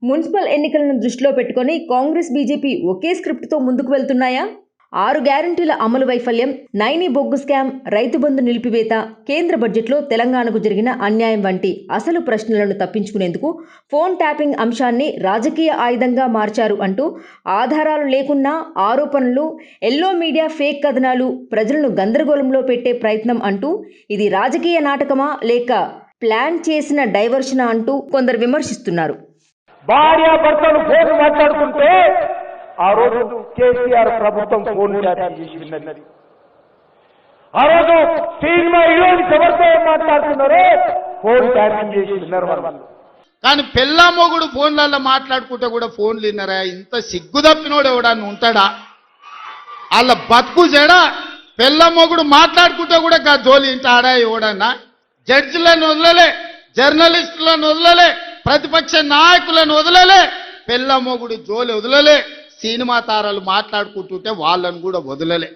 Municipal ఎన్నికలను దృష్టిలో పెట్టుకొని కాంగ్రెస్ బీజేపీ ఒకే స్క్రిప్ట్తో ముందుకు వెళ్తున్నాయా? 6 గ్యారంటీల అమలు వైఫల్యం, నైని బొగ్గు స్కామ్, రైతు బంధు నిలిపివేత, కేంద్ర బడ్జెట్లో తెలంగాణకు జరిగిన అన్యాయం వంటి అసలు ప్రశ్నలను తప్పించుకునేందుకు ఫోన్ ట్యాపింగ్ అంశాన్ని రాజకీయ ఆయుధంగా మార్చారు అంటూ ఆధారాలు లేకున్నా ఆరోపణలు, ఎల్లో మీడియా ఫేక్ కథనాలు ప్రజలను గందరగోళంలో పెట్టే ప్రయత్నం అంటూ ఇది రాజకీయ నాటకమా లేక ప్లాన్ చేసిన డైవర్షనా అంటూ కొందరు విమర్శిస్తున్నారు. భార్యాభర్తలు ఫోన్ మాట్లాడుకుంటే ఆ రోజు కేసీఆర్ ప్రభుత్వం ఫోన్ ట్యాపింగ్ చేసి విన్నది. ఆ రోజు సినిమా హీరోయిన్స్ ఎవరితో మాట్లాడుతున్నారో ఫోన్ ట్యాపింగ్ చేసి విన్నారు వాళ్ళు. కానీ పెళ్ళా మొగుడు ఫోన్లలో మాట్లాడుకుంటే కూడా ఫోన్లు విన్నారా? ఇంత సిగ్గు తప్పినోడు ఎవడన్నా ఉంటాడా? వాళ్ళ బతుకు జడ పెళ్ళా మొగుడు మాట్లాడుకుంటే కూడా జోలి ఇంట ఆడా ఎవడన్నా? జడ్జిలను వదలలే, జర్నలిస్టులను వదలలే, ప్రతిపక్ష నాయకులను వదలలే, పెళ్ళ మొగుడు జోలి వదలలే, సినిమా తారాలు మాట్లాడుకుంటుంటే వాళ్ళను కూడా వదలలే.